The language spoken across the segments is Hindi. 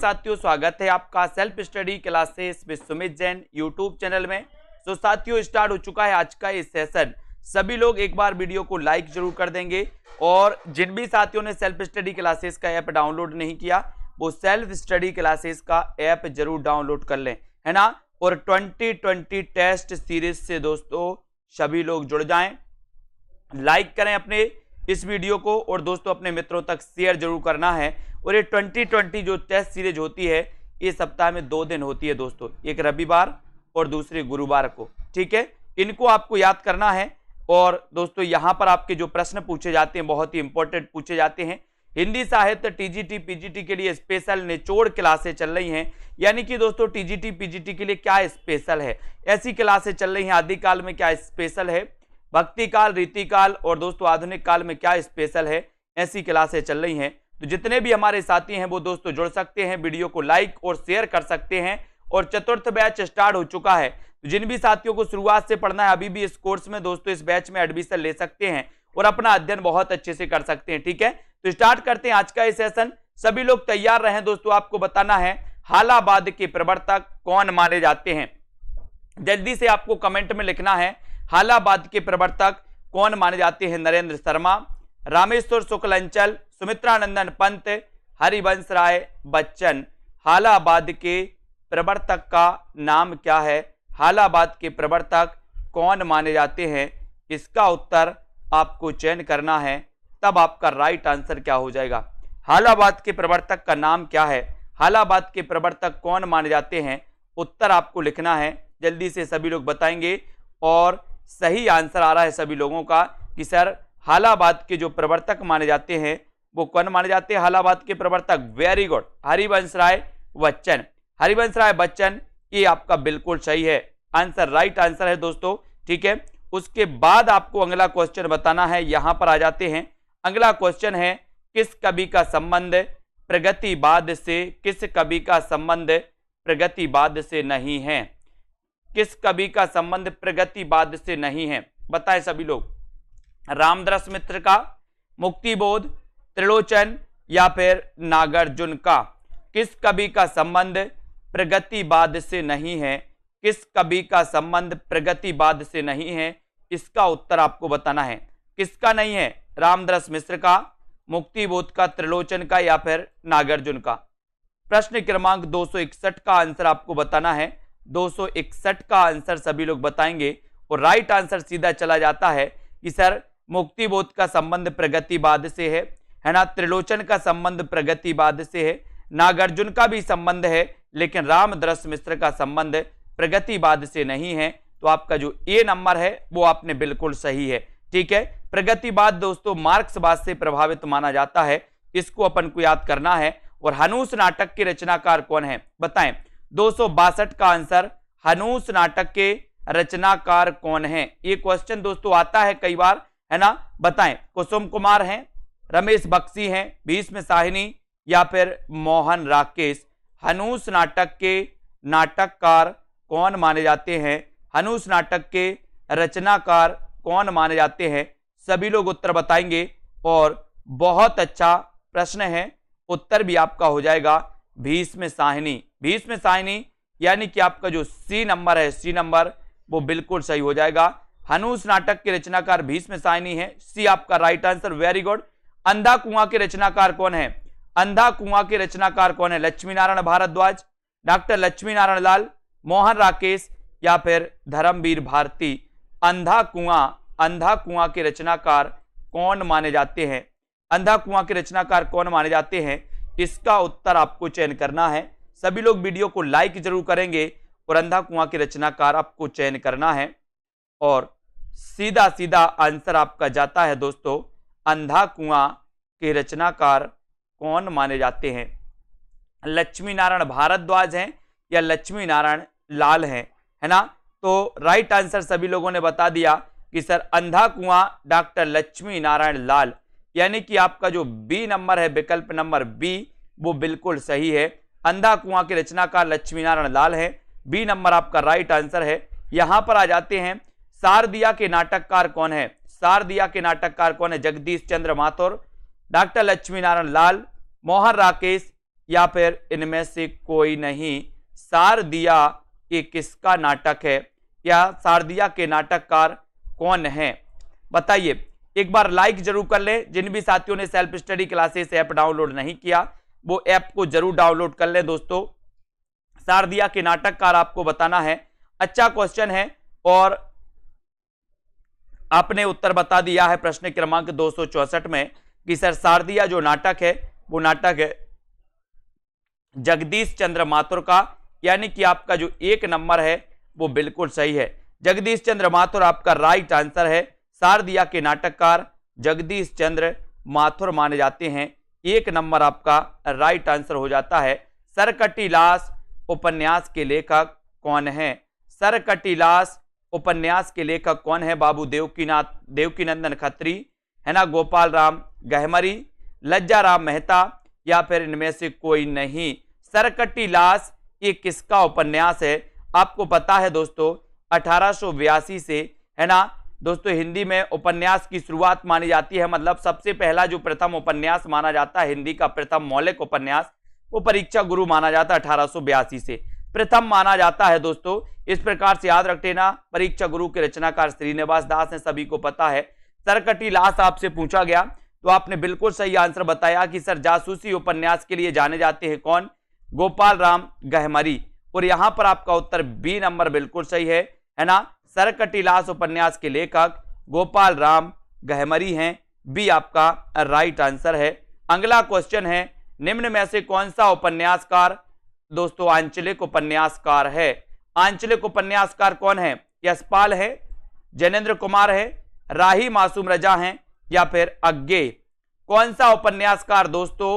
साथियों, स्वागत है आपका self study classes with Sumit Jain YouTube channel में। तो साथियों, स्टार्ट हो चुका है आज का ये सेशन। सभी लोग एक बार वीडियो को लाइक जरूर कर देंगे और जिन भी साथियों ने सेल्फ स्टडी क्लासेस का ऐप डाउनलोड नहीं किया वो सेल्फ स्टडी क्लासेस का ऐप जरूर डाउनलोड कर लें, है ना। और 2020 टेस्ट सीरीज से दोस्तों सभी लोग जुड़ जाएं, लाइक करें अपने इस वीडियो को और दोस्तों अपने मित्रों तक शेयर जरूर करना है। और ये 2020 जो टेस्ट सीरीज होती है ये सप्ताह में 2 दिन होती है दोस्तों, एक रविवार और दूसरी गुरुवार को, ठीक है। इनको आपको याद करना है। और दोस्तों यहाँ पर आपके जो प्रश्न पूछे जाते हैं बहुत ही इंपॉर्टेंट पूछे जाते हैं। हिंदी साहित्य टीजीटी पीजीटी के लिए स्पेशल निचोड़ क्लासें चल रही हैं, यानी कि दोस्तों टीजीटी पीजीटी के लिए क्या स्पेशल है, ऐसी क्लासें चल रही हैं। आदिकाल में क्या स्पेशल है, भक्ति काल, रीति काल और दोस्तों आधुनिक काल में क्या स्पेशल है, ऐसी क्लासें चल रही हैं। तो जितने भी हमारे साथी हैं वो दोस्तों जुड़ सकते हैं, वीडियो को लाइक और शेयर कर सकते हैं। और चतुर्थ बैच स्टार्ट हो चुका है। तो जिन भी साथियों को शुरुआत से पढ़ना है अभी भी इस कोर्स में दोस्तों इस बैच में एडमिशन ले सकते हैं और अपना अध्ययन बहुत अच्छे से कर सकते हैं, ठीक है। तो स्टार्ट करते हैं आज का ये सेशन। सभी लोग तैयार रहें दोस्तों। आपको बताना है हालाबाद के प्रवर्तक कौन माने जाते हैं। जल्दी से आपको कमेंट में लिखना है हालाबाद के प्रवर्तक कौन माने जाते हैं। नरेंद्र शर्मा, रामेश्वर शुक्लांचल, सुमित्रानंदन पंत, हरिवंश राय बच्चन। हालाबाद के प्रवर्तक का नाम क्या है, हालाबाद के प्रवर्तक कौन माने जाते हैं, इसका उत्तर आपको चयन करना है, तब आपका राइट आंसर क्या हो जाएगा। हालाबाद के प्रवर्तक का नाम क्या है, हालाबाद के प्रवर्तक कौन माने जाते हैं, उत्तर आपको लिखना है। जल्दी से सभी लोग बताएंगे। और सही आंसर आ रहा है सभी लोगों का कि सर हालाबाद के जो प्रवर्तक माने जाते हैं वो कौन माने जाते हैं, हालाबाद के प्रवर्तक। Very good, Harivansh Rai Bachchan. हरिवंश राय बच्चन, ये आपका बिल्कुल सही है आंसर, राइट आंसर है दोस्तों, ठीक है। उसके बाद आपको अगला क्वेश्चन बताना है। यहां पर आ जाते हैं। अगला क्वेश्चन है किस कवि का संबंध प्रगतिवाद से, किस कवि का संबंध प्रगतिवाद से नहीं है, किस कवि का संबंध प्रगतिवाद से नहीं है, बताएं सभी लोग। रामदास मित्र का, मुक्तिबोध, त्रिलोचन या फिर नागार्जुन का। किस कवि का संबंध प्रगतिवाद से नहीं है, किस कवि का संबंध प्रगतिवाद से नहीं है, इसका उत्तर आपको बताना है। किसका नहीं है, रामदास मिश्र का, मुक्तिबोध का, त्रिलोचन का या फिर नागार्जुन का। प्रश्न क्रमांक 261 का आंसर आपको बताना है। 261 का आंसर सभी लोग बताएंगे और राइट आंसर सीधा चला जाता है कि सर मुक्तिबोध का संबंध प्रगतिवाद से है ना, त्रिलोचन का संबंध प्रगतिवाद से है, नागार्जुन का भी संबंध है, लेकिन रामदास मिश्र का संबंध प्रगतिवाद से नहीं है। तो आपका जो ए नंबर है वो आपने बिल्कुल सही है, ठीक है। प्रगतिवाद दोस्तों मार्क्सवाद से प्रभावित माना जाता है, इसको अपन को याद करना है। और हनूस नाटक के रचनाकार कौन है, बताएं। 262 का आंसर, हनूस नाटक के रचनाकार कौन है। ये क्वेश्चन दोस्तों आता है कई बार, है ना, बताएं। कुसुम कुमार हैं, रमेश बख्शी हैं, भीष्म साहिनी या फिर मोहन राकेश। हनूस नाटक के नाटककार कौन माने जाते हैं, हनूस नाटक के रचनाकार कौन माने जाते हैं, सभी लोग उत्तर बताएंगे। और बहुत अच्छा प्रश्न है, उत्तर भी आपका हो जाएगा भीष्म साहिनी। भीष्म साहिनी यानी कि आपका जो सी नंबर है, सी नंबर वो बिल्कुल सही हो जाएगा। हनूस नाटक के रचनाकार भीष्म साहिनी है, सी आपका राइट आंसर, वेरी गुड। अंधा कुआं के रचनाकार कौन है, अंधा कुआं के रचनाकार कौन है, लक्ष्मी नारायण भारद्वाज, डॉक्टर लक्ष्मी नारायण लाल, मोहन राकेश या फिर धर्मवीर भारती। अंधा कुआं के रचनाकार कौन माने जाते हैं, अंधा कुआं के रचनाकार कौन माने जाते हैं, इसका उत्तर आपको चयन करना है। सभी लोग वीडियो को लाइक जरूर करेंगे और अंधा कुआं के रचनाकार आपको चयन करना है। और सीधा सीधा आंसर आपका जाता है दोस्तों, अंधा कुआं के रचनाकार कौन माने जाते हैं, लक्ष्मी नारायण भारद्वाज हैं या लक्ष्मी नारायण लाल हैं, है ना। तो राइट आंसर सभी लोगों ने बता दिया कि सर अंधा कुआं डॉक्टर लक्ष्मी नारायण लाल, यानी कि आपका जो बी नंबर है, विकल्प नंबर बी, वो बिल्कुल सही है। अंधा कुआं के रचनाकार लक्ष्मी नारायण लाल है, बी नंबर आपका राइट आंसर है। यहां पर आ जाते हैं, शारदिया के नाटककार कौन है, शारदिया के नाटककार कौन है, जगदीश चंद्र माथुर, डॉक्टर लक्ष्मी नारायण लाल, मोहन राकेश या फिर इनमें से कोई नहीं। शारदिया ये किसका नाटक है, या शारदिया के नाटककार कौन है, बताइए। एक बार लाइक जरूर कर लें। जिन भी साथियों ने self study classes app download नहीं किया वो ऐप को जरूर डाउनलोड कर लें दोस्तों। शारदिया के नाटककार आपको बताना है। अच्छा क्वेश्चन है और आपने उत्तर बता दिया है प्रश्न क्रमांक 264 में कि सर शारदिया जो नाटक है वो नाटक है जगदीश चंद्र माथुर का, यानी कि आपका जो 1 नंबर है वो बिल्कुल सही है। जगदीश चंद्र माथुर आपका राइट आंसर है। शारदिया के नाटककार जगदीश चंद्र माथुर माने जाते हैं। 1 नंबर आपका राइट आंसर हो जाता है। सरकटीलास उपन्यास के लेखक कौन है, सरकटीलास उपन्यास के लेखक कौन है, बाबू देवकीनंदन खत्री है ना, गोपाल राम गहमरी, लज्जा राम मेहता, या फिर इनमें से कोई नहीं। सरकटीलास ये किसका उपन्यास है, आपको पता है दोस्तों 1882 से है ना दोस्तों हिंदी में उपन्यास की शुरुआत मानी जाती है। मतलब सबसे पहला जो प्रथम उपन्यास माना जाता है हिंदी का प्रथम मौलिक उपन्यास वो परीक्षा गुरु माना जाता है 1882 से प्रथम माना जाता है दोस्तों। इस प्रकार से याद रख लेना। परीक्षा गुरु के रचनाकार श्रीनिवास दास हैं, सभी को पता है। सरकटीलास आपसे पूछा गया तो आपने बिल्कुल सही आंसर बताया कि सर जासूसी उपन्यास के लिए जाने जाते हैं कौन, गोपाल राम गहमरी। और यहां पर आपका उत्तर बी नंबर बिल्कुल सही है ना। सरकटीलास उपन्यास के लेखक गोपाल राम गहमरी हैं। बी आपका राइट आंसर है। अगला क्वेश्चन है निम्न में से कौन सा उपन्यासकार दोस्तों आंचलिक उपन्यासकार है। आंचलिक उपन्यासकार कौन है, यशपाल है, जैनेन्द्र कुमार है, राही मासूम रजा हैं, या फिर अज्ञे। कौन सा उपन्यासकार दोस्तों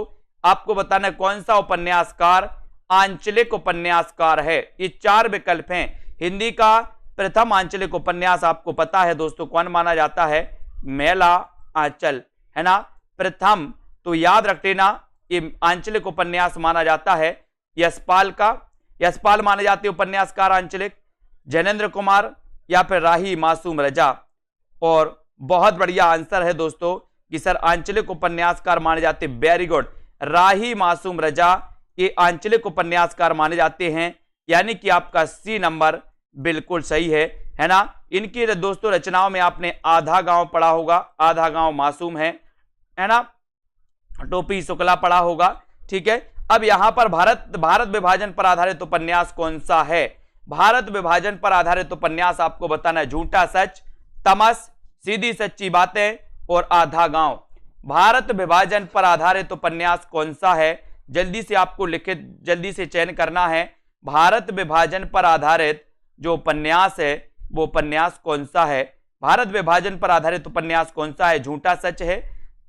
आपको बताना है कौन सा उपन्यासकार आंचलिक उपन्यासकार है। ये 4 विकल्प हैं। हिंदी का प्रथम आंचलिक उपन्यास आपको पता है दोस्तों कौन माना जाता है, मेला आंचल है ना प्रथम। तो याद रख लेना ये आंचलिक उपन्यास माना जाता है यशपाल का। यशपाल माने जाते उपन्यासकार आंचलिक, जैनेन्द्र कुमार या फिर राही मासूम रजा। और बहुत बढ़िया आंसर है दोस्तों कि सर आंचलिक उपन्यासकार माने जाते, वेरी गुड, राही मासूम रजा ये आंचलिक उपन्यासकार माने जाते हैं। यानी कि आपका सी नंबर बिल्कुल सही है ना। इनकी दोस्तों रचनाओं में आपने आधा गांव पढ़ा होगा, आधा गांव मासूम है ना, टोपी शुक्ला पढ़ा होगा, ठीक है। अब यहां पर भारत विभाजन पर आधारित उपन्यास कौन सा है। भारत विभाजन पर आधारित उपन्यास आपको बताना है झूठा सच, तमस, सीधी सच्ची बातें और आधा गांव। भारत विभाजन पर आधारित उपन्यास कौन सा है, जल्दी से आपको लिखित जल्दी से चयन करना है। भारत विभाजन पर आधारित जो उपन्यास है वो उपन्यास कौन सा है। भारत विभाजन पर आधारित उपन्यास कौन सा है, झूठा सच है,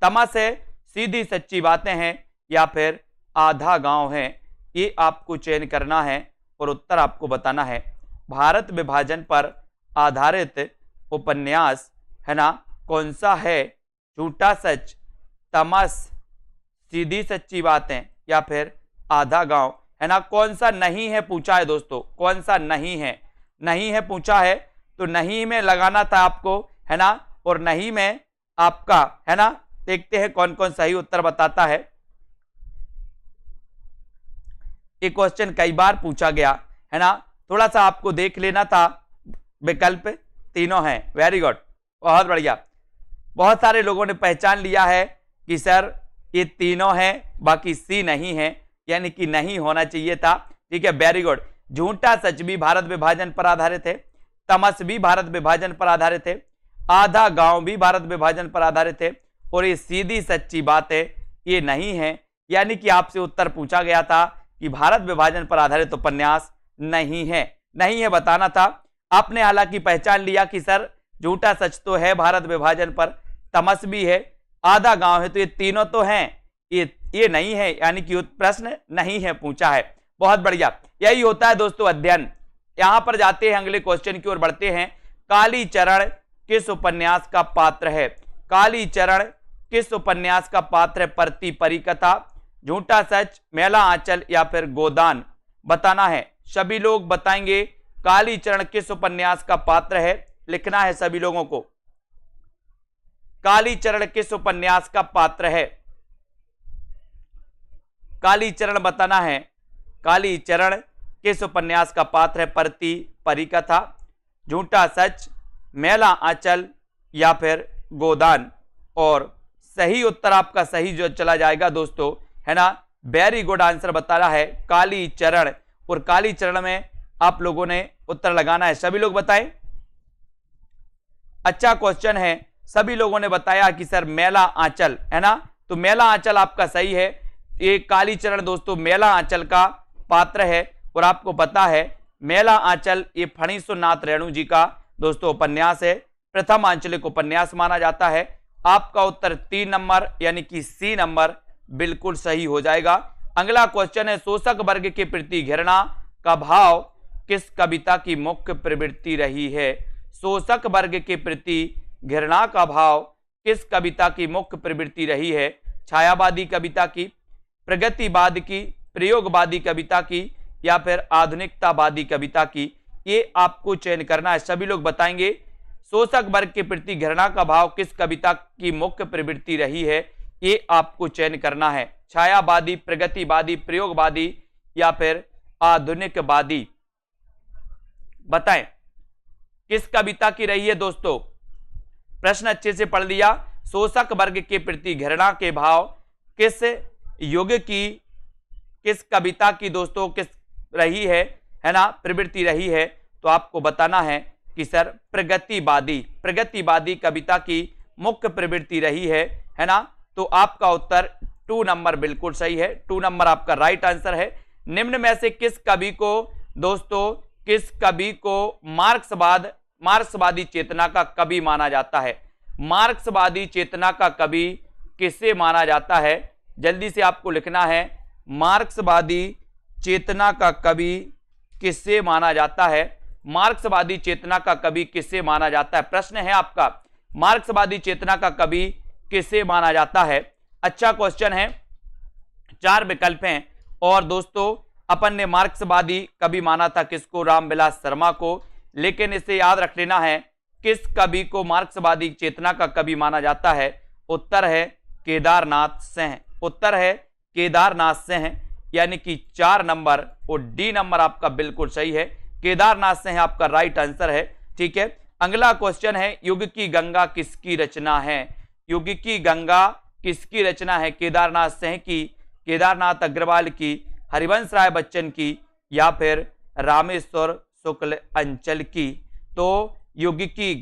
तमस है, सीधी सच्ची बातें हैं, या फिर आधा गांव है। ये आपको चयन करना है और उत्तर आपको बताना है। भारत विभाजन पर आधारित उपन्यास है ना कौन सा है, झूठा सच, तमस, सीधी सच्ची बातें या फिर आधा गांव है ना। कौन सा नहीं है पूछा है दोस्तों, कौन सा नहीं है, नहीं है पूछा है तो नहीं में लगाना था आपको है ना। और नहीं में आपका है ना, देखते हैं कौन कौन सही उत्तर बताता है। ये क्वेश्चन कई बार पूछा गया है ना, थोड़ा सा आपको देख लेना था। विकल्प तीनों हैं, वेरी गुड, बहुत बढ़िया। बहुत सारे लोगों ने पहचान लिया है कि सर ये तीनों हैं बाकी सी नहीं है, यानी कि नहीं होना चाहिए था, ठीक है, वेरी गुड। झूठा सच भी भारत विभाजन पर आधारित है, तमस भी भारत विभाजन पर आधारित है, आधा गांव भी भारत विभाजन पर आधारित है, और ये सीधी सच्ची बात है ये नहीं है। यानी कि आपसे उत्तर पूछा गया था कि भारत विभाजन पर आधारित उपन्यास नहीं है, नहीं है बताना था। आपने हालांकि पहचान लिया कि सर झूठा सच तो है भारत विभाजन पर, तमस भी है, आधा गांव है, तो ये तीनों तो हैं, ये नहीं है, यानी कि प्रश्न नहीं है पूछा है। बहुत बढ़िया, यही होता है दोस्तों अध्ययन। यहां पर जाते हैं अगले क्वेश्चन की ओर बढ़ते हैं। कालीचरण किस उपन्यास का पात्र है। कालीचरण किस उपन्यास का पात्र है। परती परिकथा, झूठा सच, मेला आंचल या फिर गोदान, बताना है। सभी लोग बताएंगे कालीचरण किस उपन्यास का पात्र है, लिखना है सभी लोगों को। कालीचरण किस उपन्यास का पात्र है। कालीचरण बताना है, कालीचरण किस उपन्यास का पात्र है? परती परिकथा, झूठा सच, मैला आंचल या फिर गोदान। और सही उत्तर आपका सही जो चला जाएगा दोस्तों, है ना, वेरी गुड आंसर बताना है कालीचरण। और कालीचरण में आप लोगों ने उत्तर लगाना है, सभी लोग बताएं। अच्छा क्वेश्चन है, सभी लोगों ने बताया कि सर मैला आंचल, है ना, तो मैला आंचल आपका सही है। ये कालीचरण दोस्तों मैला आंचल का पात्र है। और आपको पता है मैला आंचल ये फणीसुरनाथ रेणु जी का दोस्तों उपन्यास है, प्रथम आंचलिक उपन्यास माना जाता है। आपका उत्तर 3 नंबर यानी कि सी नंबर बिल्कुल सही हो जाएगा। अगला क्वेश्चन है, शोषक वर्ग के प्रति घृणा का भाव किस कविता की मुख्य प्रवृत्ति रही है? शोषक वर्ग के प्रति घृणा का भाव किस कविता की मुख्य प्रवृत्ति रही है? छायावादी कविता की, प्रगतिवाद की, प्रयोगवादी कविता की या फिर आधुनिकतावादी कविता की? ये आपको चयन करना है, सभी लोग बताएंगे। शोषक वर्ग के प्रति घृणा का भाव किस कविता की मुख्य प्रवृत्ति रही है? ये आपको चयन करना है, छायावादी, प्रगतिवादी, प्रयोगवादी या फिर आधुनिकवादी। बताएं किस कविता की रही है दोस्तों? प्रश्न अच्छे से पढ़ लिया। शोषक वर्ग के प्रति घृणा के भाव किस युग की, किस कविता की दोस्तों किस रही है ना, प्रवृत्ति रही है? तो आपको बताना है कि सर प्रगतिवादी, प्रगतिवादी कविता की मुख्य प्रवृत्ति रही है ना। तो आपका उत्तर 2 नंबर बिल्कुल सही है, 2 नंबर आपका राइट आंसर है। निम्न में से किस कवि को दोस्तों, किस कवि को मार्क्सवादी चेतना का कवि माना जाता है? मार्क्सवादी चेतना का कवि किसे माना जाता है? जल्दी से आपको लिखना है, मार्क्सवादी चेतना का कवि किसे माना जाता है? मार्क्सवादी चेतना का कवि किसे माना जाता है? प्रश्न है आपका, मार्क्सवादी चेतना का कवि किसे माना जाता है? अच्छा क्वेश्चन है, 4 विकल्प हैं। और दोस्तों अपन ने मार्क्सवादी कवि माना था किसको? रामविलास शर्मा को। लेकिन इसे याद रख लेना है, किस कवि को मार्क्सवादी चेतना का कवि माना जाता है? उत्तर है केदारनाथ सिंह, उत्तर है केदारनाथ सिंह, यानी कि 4 नंबर और डी नंबर आपका बिल्कुल सही है, केदारनाथ सिंह आपका राइट आंसर है। ठीक है, अगला क्वेश्चन है, युग की गंगा किसकी रचना है? युग की गंगा किसकी रचना है? केदारनाथ सिंह की, केदारनाथ अग्रवाल की, हरिवंश राय बच्चन की या फिर रामेश्वर शुक्ल अंचल की? तो युग की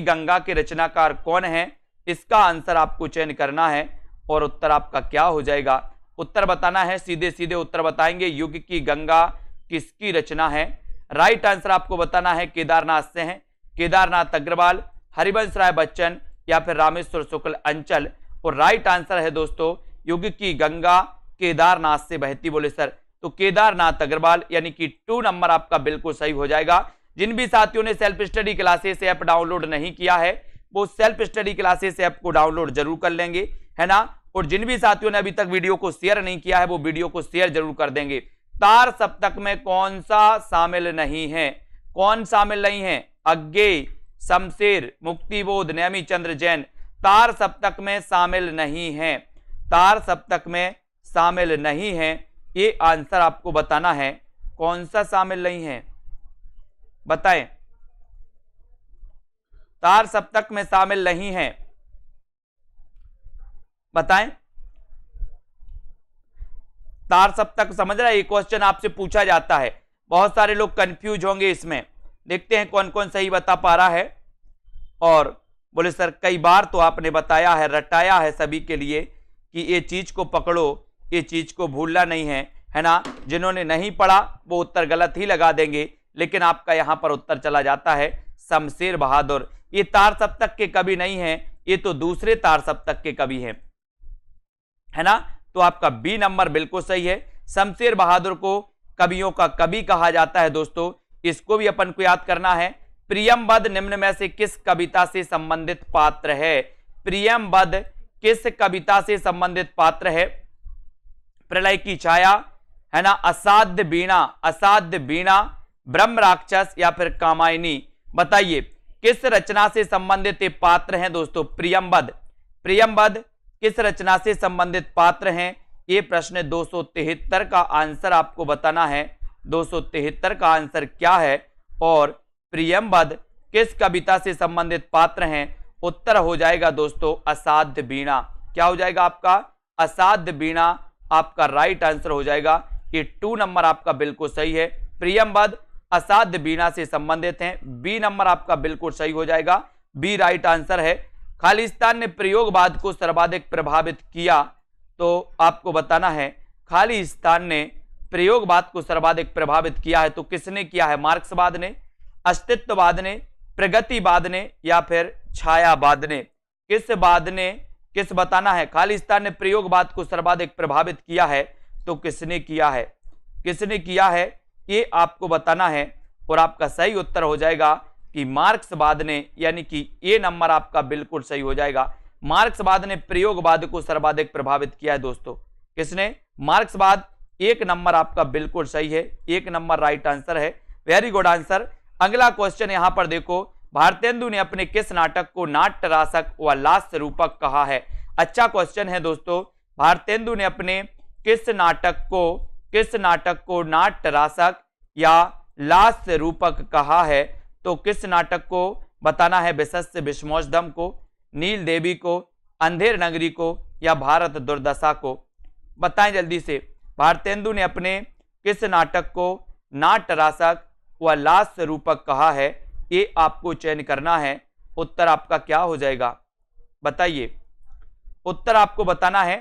गंगा के रचनाकार कौन है? इसका आंसर आपको चयन करना है और उत्तर आपका क्या हो जाएगा? उत्तर बताना है, सीधे सीधे उत्तर बताएंगे। युग की गंगा किसकी रचना है? राइट आंसर आपको बताना है केदारनाथ सिंह, केदारनाथ अग्रवाल, हरिवंश राय बच्चन या फिर रामेश्वर शुक्ल अंचल। और राइट आंसर है दोस्तों युग की गंगा केदारनाथ से बहती। बोले सर, तो केदारनाथ अग्रवाल, यानी कि 2 नंबर आपका बिल्कुल सही हो जाएगा। जिन भी साथियों ने self study classes app download नहीं किया है वो सेल्फ स्टडी क्लासेस ऐप को डाउनलोड जरूर कर लेंगे, है ना। और जिन भी साथियों ने अभी तक वीडियो को शेयर नहीं किया है वो वीडियो को शेयर जरूर कर देंगे। तार सप्तक में कौन सा शामिल नहीं है? कौन शामिल नहीं है? अज्ञेय, शमशेर, मुक्तिबोध, नेमी चंद्र जैन तार सप्तक में शामिल नहीं है, तार सप्तक में शामिल नहीं है। ये आंसर आपको बताना है, कौन सा शामिल नहीं है बताएं। तार सप्तक में शामिल नहीं है, बताएं। तार सप्तक समझ रहा है, ये क्वेश्चन आपसे पूछा जाता है, बहुत सारे लोग कंफ्यूज होंगे इसमें। देखते हैं कौन कौन सही बता पा रहा है। और बोले सर कई बार तो आपने बताया है, रटाया है सभी के लिए कि ये चीज को पकड़ो, ये चीज को भूलना नहीं है ना। जिन्होंने नहीं पढ़ा वो उत्तर गलत ही लगा देंगे, लेकिन आपका यहां पर उत्तर चला जाता है शमशेर बहादुर। ये तार सप्तक के कवि नहीं है, ये तो दूसरे तार सप्तक के कवि हैं, है ना। तो आपका बी नंबर बिल्कुल सही है। शमशेर बहादुर को कवियों का कवि कहा जाता है दोस्तों, इसको भी अपन को याद करना है। प्रियमबद्ध निम्न में से किस कविता से संबंधित पात्र है? प्रियमबद्ध किस कविता से संबंधित पात्र है? प्रलय की छाया, है ना, असाध्य वीणा, ब्रह्म राक्षस या फिर कामायनी? बताइए किस रचना से संबंधित ये पात्र हैं दोस्तों? प्रियमबद्ध किस रचना से संबंधित पात्र हैं? ये प्रश्न 273 का आंसर आपको बताना है। 273 का आंसर क्या है और प्रियंबद किस कविता से संबंधित पात्र हैं? उत्तर हो जाएगा दोस्तों असाध्य वीणा। क्या हो जाएगा आपका? असाध्य वीणा आपका राइट आंसर हो जाएगा। ये 2 नंबर आपका बिल्कुल सही है। प्रियंबद असाध्य वीणा से संबंधित हैं। बी नंबर आपका बिल्कुल सही हो जाएगा, बी राइट आंसर है। खालिस्तान ने प्रयोगवाद को सर्वाधिक प्रभावित किया, तो आपको बताना है खालिस्तान ने प्रयोगवाद को सर्वाधिक प्रभावित किया है तो किसने किया है? मार्क्सवाद ने, अस्तित्ववाद ने, प्रगतिवाद ने या फिर छायावाद ने? किस वाद ने, किस बताना है? खालिस्तान ने प्रयोगवाद को सर्वाधिक प्रभावित किया है तो किसने किया है? किसने किया है ये आपको बताना है और आपका सही उत्तर हो जाएगा कि मार्क्सवाद ने, यानी कि ये नंबर आपका बिल्कुल सही हो जाएगा। मार्क्सवाद ने प्रयोगवाद को सर्वाधिक प्रभावित किया है दोस्तों। किसने? मार्क्सवाद। 1 नंबर आपका बिल्कुल सही है, 1 नंबर राइट आंसर है। Very good answer. अगला क्वेश्चन यहां पर देखो, भारतेंदु ने अपने किस नाटक को नाट्य रासक व लास्य रूपक कहा है? अच्छा क्वेश्चन है दोस्तों। भारतेंदु ने अपने किस नाटक को नाट्य रासक या लास्य रूपक कहा है? तो किस नाटक को बताना है? विशस्य विषमोद्यम को, नील देवी को, अंधेर नगरी को या भारत दुर्दशा को? बताएं जल्दी से। भारतेंदु ने अपने किस नाटक को नाट्य रासक व लास्य रूपक कहा है? ये आपको चयन करना है। उत्तर आपका क्या हो जाएगा बताइए। उत्तर आपको बताना है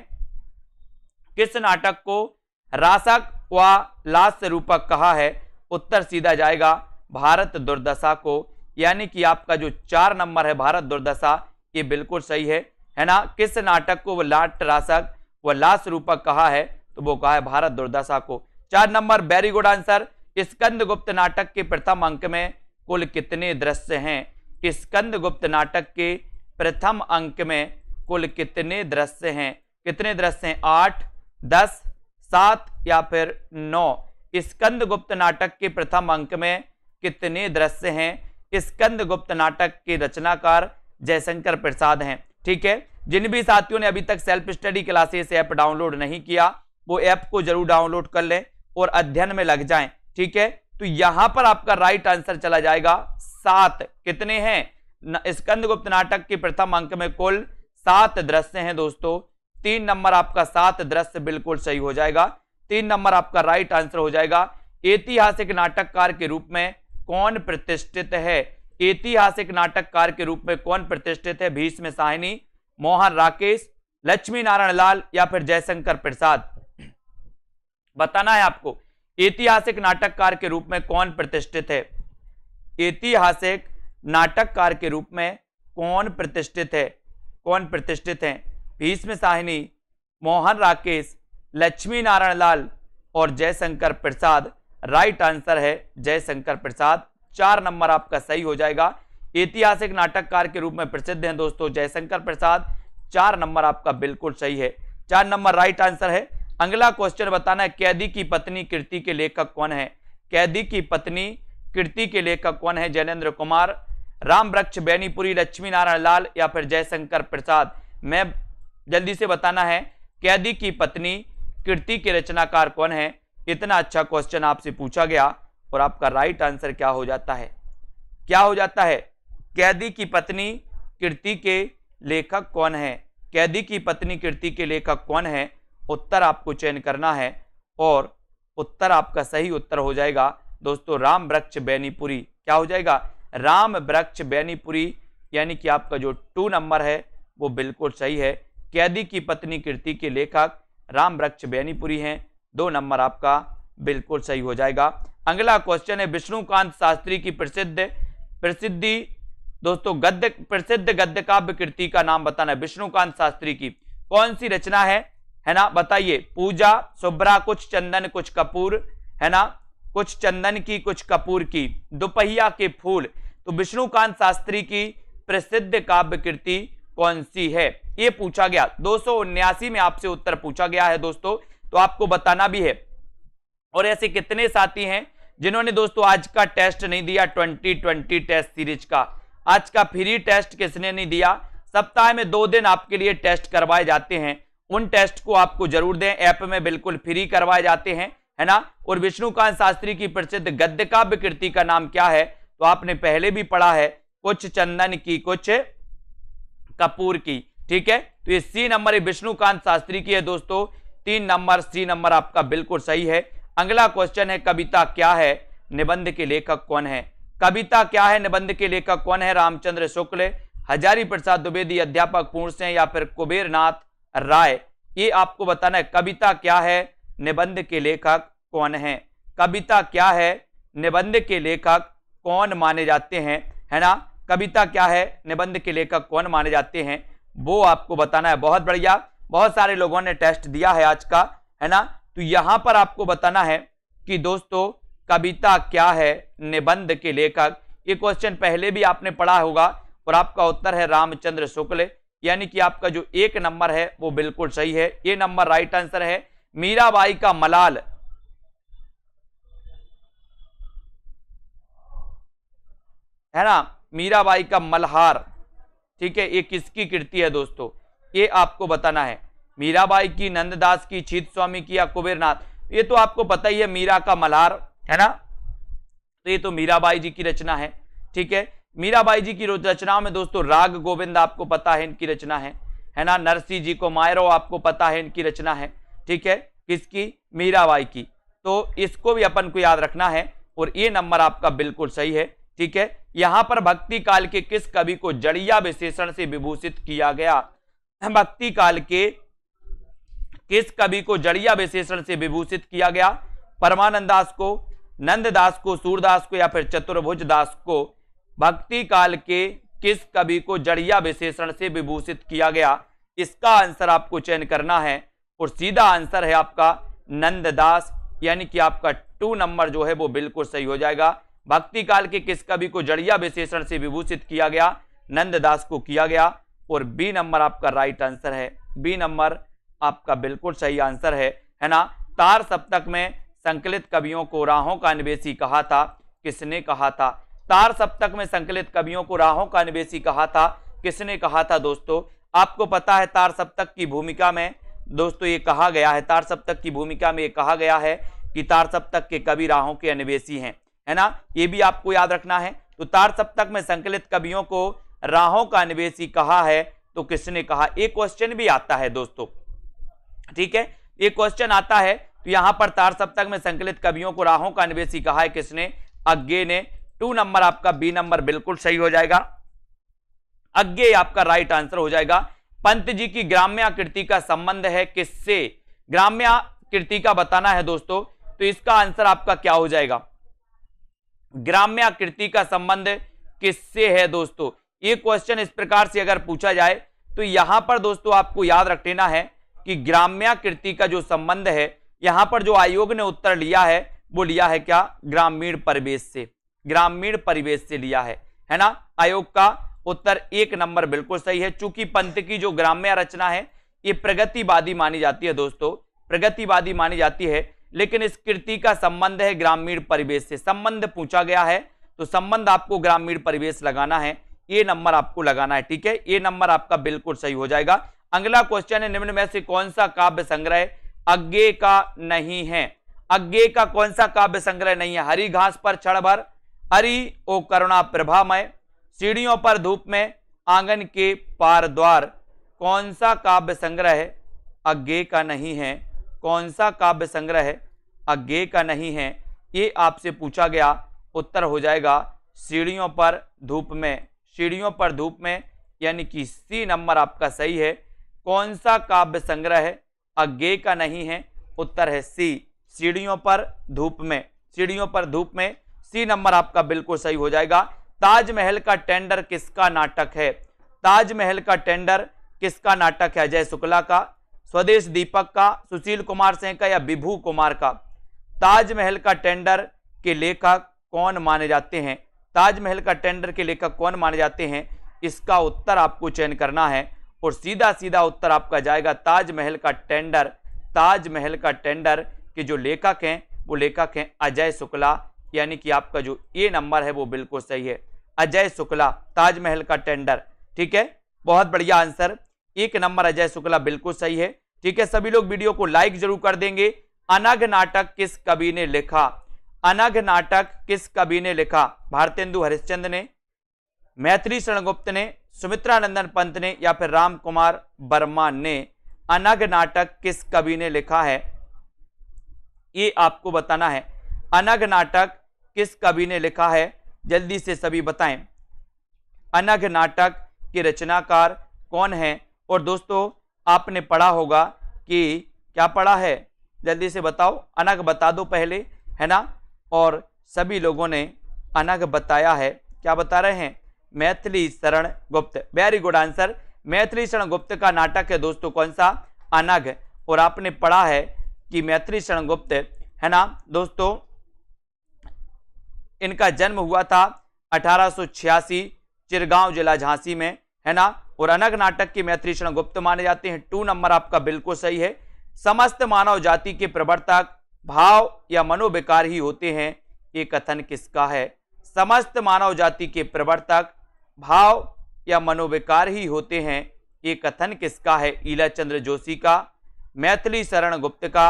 किस नाटक को रासक व लास्य रूपक कहा है? उत्तर सीधा जाएगा भारत दुर्दशा को, यानी कि आपका जो 4 नंबर है भारत दुर्दशा, ये बिल्कुल सही है ना। किस नाटक को वो नाट्य रासक व लास्य रूपक कहा है? तो वो कहा है भारत दुर्दशा को। 4 number very good answer. Skandagupta नाटक के प्रथम अंक में कुल कितने दृश्य हैं? स्कंदगुप्त नाटक के प्रथम अंक में कुल कितने दृश्य हैं? कितने दृश्य हैं? 8, 10, 7 या फिर 9? स्कंदगुप्त नाटक के प्रथम अंक में कितने दृश्य हैं? स्कंदगुप्त नाटक के रचनाकार जयशंकर प्रसाद हैं। ठीक है, जिन भी साथियों ने अभी तक self study classes app download नहीं किया वो ऐप को जरूर डाउनलोड कर लें और अध्ययन में लग जाएं। ठीक है, तो यहां पर आपका राइट आंसर चला जाएगा 7। कितने हैं? स्कंदगुप्त नाटक के प्रथम अंक में कुल 7 दृश्य हैं दोस्तों। 3 नंबर आपका 7 दृश्य बिल्कुल सही हो जाएगा। 3 नंबर आपका राइट आंसर हो जाएगा। ऐतिहासिक नाटककार के रूप में कौन प्रतिष्ठित है? ऐतिहासिक नाटककार के रूप में कौन प्रतिष्ठित है? भीष्म साहनी, मोहन राकेश, लक्ष्मी नारायण लाल या फिर जयशंकर प्रसाद? बताना है आपको ऐतिहासिक नाटककार के रूप में कौन प्रतिष्ठित है? ऐतिहासिक नाटककार के रूप में कौन प्रतिष्ठित है? कौन प्रतिष्ठित है? भीष्म साहनी, मोहन राकेश, लक्ष्मी नारायण लाल और जयशंकर प्रसाद। राइट आंसर है जयशंकर प्रसाद। 4 नंबर आपका सही हो जाएगा। ऐतिहासिक नाटककार के रूप में प्रसिद्ध हैं दोस्तों जयशंकर प्रसाद। 4 नंबर आपका बिल्कुल सही है। 4 नंबर राइट आंसर है। अगला क्वेश्चन बताना है, कैदी की पत्नी कृति के लेखक कौन है? कैदी की पत्नी कृति के लेखक कौन है? जैनेन्द्र कुमार, राम वृक्ष बेनीपुरी, लक्ष्मी नारायण लाल या फिर जयशंकर प्रसाद? मैं जल्दी से बताना है, कैदी की पत्नी कृति के रचनाकार कौन है? इतना अच्छा क्वेश्चन आपसे पूछा गया और आपका राइट आंसर क्या हो जाता है? क्या हो जाता है? कैदी की पत्नी कृति के लेखक कौन है? कैदी की पत्नी कृति के लेखक कौन है? उत्तर आपको चयन करना है और उत्तर आपका सही उत्तर हो जाएगा दोस्तों राम वृक्ष बेनीपुरी। क्या हो जाएगा? राम वृक्ष बेनीपुरी, यानी कि आपका जो 2 नंबर है वो बिल्कुल सही है। कैदी की पत्नी कृति के लेखक राम वृक्ष बेनीपुरी हैं। 2 नंबर आपका बिल्कुल सही हो जाएगा। अगला क्वेश्चन है, विष्णुकांत शास्त्री की प्रसिद्धि दोस्तों प्रसिद्ध गद्य काव्य कृति का नाम बताना है। विष्णुकांत शास्त्री की कौन सी रचना है ना? बताइए। पूजा, शुभ्रा, कुछ चंदन कुछ कपूर, है ना? कुछ चंदन की कुछ कपूर की, दोपहिया के फूल। तो विष्णुकांत शास्त्री की प्रसिद्ध काव्य कृति कौन सी है? ये पूछा गया 279 में आपसे उत्तर पूछा गया है दोस्तों, तो आपको बताना भी है। और ऐसे कितने साथी हैं जिन्होंने दोस्तों आज का टेस्ट नहीं दिया? 2020 टेस्ट सीरीज का आज का फ्री टेस्ट किसने नहीं दिया? सप्ताह में 2 दिन आपके लिए टेस्ट करवाए जाते हैं उन टेस्ट को आपको जरूर दें, ऐप में बिल्कुल फ्री करवाए जाते हैं, है ना। और विष्णुकांत शास्त्री की प्रसिद्ध गद्य काव्य कृति का नाम क्या है, तो आपने पहले भी पढ़ा है, कुछ चंदन की कुछ कपूर की, ठीक है। तो ये सी नंबर विष्णुकांत शास्त्री की है दोस्तों। 3 नंबर सी नंबर आपका बिल्कुल सही है। अगला क्वेश्चन है, कविता क्या है, निबंध के लेखक कौन है। कविता क्या है, निबंध के लेखक कौन है। रामचंद्र शुक्ल, हजारी प्रसाद द्विवेदी, अध्यापक पूर्ण सिंह या फिर कुबेरनाथ राय। ये आपको बताना है, कविता क्या है, निबंध के लेखक कौन है। कविता क्या है, निबंध के लेखक कौन माने जाते हैं, है ना। कविता क्या है, निबंध के लेखक कौन माने जाते हैं, वो आपको बताना है। बहुत बढ़िया, बहुत सारे लोगों ने टेस्ट दिया है आज का, है ना। तो यहां पर आपको बताना है कि दोस्तों कविता क्या है, निबंध के लेखक। ये क्वेश्चन पहले भी आपने पढ़ा होगा और आपका उत्तर है रामचंद्र शुक्ल, यानी कि आपका जो 1 नंबर है वो बिल्कुल सही है। ये नंबर राइट आंसर है। मीराबाई का मलाल, है ना, मीराबाई का मल्हार, ठीक है, ये किसकी कृति है दोस्तों, ये आपको बताना है। मीराबाई की, नंददास की, छीत स्वामी की या कुबेरनाथ, ये तो आपको पता ही है, मीरा का मल्हार, है ना। तो ये तो मीराबाई जी की रचना है, ठीक है। मीराबाई जी की रचनाओं में दोस्तों राग गोविंद आपको पता है इनकी रचना है ना। नरसिंह जी को मायरो आपको पता है इनकी रचना है, ठीक है, किसकी, मीराबाई की। तो इसको भी अपन को याद रखना है और ये नंबर आपका बिल्कुल सही है, ठीक है। यहां पर भक्ति काल के किस कवि को जड़िया विशेषण से विभूषित किया गया। भक्ति काल के किस कवि को जड़िया विशेषण से विभूषित किया गया। परमानंद दास को, नंददास को, सूरदास को या फिर चतुर्भुज दास को। भक्ति काल के किस कवि को जड़िया विशेषण से विभूषित किया गया, इसका आंसर आपको चयन करना है और सीधा आंसर है आपका नंददास, यानी कि आपका 2 नंबर जो है वो बिल्कुल सही हो जाएगा। भक्ति काल के किस कवि को जड़िया विशेषण से विभूषित किया गया, नंददास को किया गया और बी नंबर आपका राइट आंसर है। बी नंबर आपका बिल्कुल सही आंसर है ना। तार सप्तक में संकलित कवियों को राहों का निवेशी कहा था, किसने कहा था। तार सप्तक में संकलित कवियों को राहों का निवेशी कहा था, किसने कहा था दोस्तों। आपको पता है तार सप्तक की भूमिका में दोस्तों ये कहा गया है, तार सप्तक की भूमिका में ये कहा गया है कि तार सप्तक के कवि राहों के निवेशी हैं, है ना। ये भी आपको याद रखना है। तो तार सप्तक में संकलित कवियों को राहों का निवेशी कहा है तो किसने कहा। एक क्वेश्चन भी आता है दोस्तों, ठीक है, एक क्वेश्चन आता है। तो यहां पर तार सप्तक में संकलित कवियों को राहों का निवेशी कहा है, किसने, अज्ञे ने। 2 नंबर आपका बी नंबर बिल्कुल सही हो जाएगा, अज्ञे आपका राइट आंसर हो जाएगा। पंत जी की ग्राम्य कृति का संबंध है किससे, ग्राम्य कृति का बताना है दोस्तों। तो इसका आंसर आपका क्या हो जाएगा, ग्राम्य कृति का संबंध किससे है दोस्तों। ये क्वेश्चन इस प्रकार से अगर पूछा जाए तो यहां पर दोस्तों आपको याद रख लेना है कि ग्राम्य कृति का जो संबंध है, यहां पर जो आयोग ने उत्तर लिया है वो लिया है क्या, ग्रामीण परिवेश से, ग्रामीण परिवेश से लिया है ना। आयोग का उत्तर 1 नंबर बिल्कुल सही है। चूंकि पंत की जो ग्राम्य रचना है ये प्रगतिवादी मानी जाती है दोस्तों, प्रगतिवादी मानी जाती है, लेकिन इस कृति का संबंध है ग्रामीण परिवेश से। संबंध पूछा गया है तो संबंध आपको ग्रामीण परिवेश लगाना है, ये नंबर आपको लगाना है, ठीक है। ये नंबर आपका बिल्कुल सही हो जाएगा। अगला क्वेश्चन है, निम्न में से कौन सा काव्य संग्रह अज्ञे का नहीं है। अज्ञे का कौन सा काव्य संग्रह नहीं है। हरी घास पर क्षण भर, हरि ओ करुणा प्रभामय, सीढ़ियों पर धूप में, आंगन के पार द्वार। कौन सा काव्य संग्रह अज्ञे का नहीं है, कौन सा काव्य संग्रह अज्ञे का नहीं है, ये आपसे पूछा गया। उत्तर हो जाएगा सीढ़ियों पर धूप में, सीढ़ियों पर धूप में, यानी कि सी नंबर आपका सही है। कौन सा काव्य संग्रह अज्ञे का नहीं है, उत्तर है सी, सीढ़ियों पर धूप में, सीढ़ियों पर धूप में, सी नंबर आपका बिल्कुल सही हो जाएगा। ताजमहल का टेंडर किसका नाटक है। ताजमहल का टेंडर किसका नाटक है, अजय शुक्ला का, स्वदेश दीपक का, सुशील कुमार सिंह का या विभू कुमार का। ताजमहल का टेंडर के लेखक कौन माने जाते हैं, ताजमहल का टेंडर के लेखक कौन माने जाते हैं, इसका उत्तर आपको चयन करना है और सीधा सीधा उत्तर आपका जाएगा ताजमहल का टेंडर। ताजमहल का टेंडर के जो लेखक हैं वो लेखक हैं अजय शुक्ला, यानी कि आपका जो ए नंबर है वो बिल्कुल सही है, अजय शुक्ला, ताजमहल का टेंडर, ठीक है। बहुत बढ़िया आंसर, 1 नंबर अजय शुक्ला बिल्कुल सही है। ठीक है, सभी लोग वीडियो को लाइक जरूर कर देंगे। अनघ नाटक किस कवि ने लिखा? अनघ नाटक किस कवि ने लिखा? भारतेंदु हरिश्चंद्र ने, मैथिली शरण गुप्त ने, सुमित्रानंदन पंत ने, या फिर राम कुमार वर्मा ने? अनघ नाटक किस कवि ने लिखा है, ये आपको बताना है। अनघ नाटक किस कवि ने लिखा है, जल्दी से सभी बताएं। अनघ नाटक के रचनाकार कौन है? और दोस्तों आपने पढ़ा होगा कि क्या पढ़ा है, जल्दी से बताओ। अनघ बता दो पहले, है ना। और सभी लोगों ने अनघ बताया है, क्या बता रहे हैं? Maithili Sharan Gupt. Very good answer, Maithili Sharan Gupt का नाटक है दोस्तों कौन सा? अनघ। और आपने पढ़ा है कि मैथिली शरण गुप्त, है ना दोस्तों, इनका जन्म हुआ था 1886 चिरगांव जिला झांसी में, है ना। और अनघ नाटक के मैथिली शरण गुप्त माने जाते हैं। 2 नंबर आपका बिल्कुल सही है। समस्त मानव जाति के प्रवर्तक भाव या मनोविकार ही होते हैं, ये कथन किसका है? समस्त मानव जाति के प्रवर्तक भाव या मनोविकार ही होते हैं, ये कथन किसका है? ईलाचंद्र जोशी का, मैथिली शरण गुप्त का,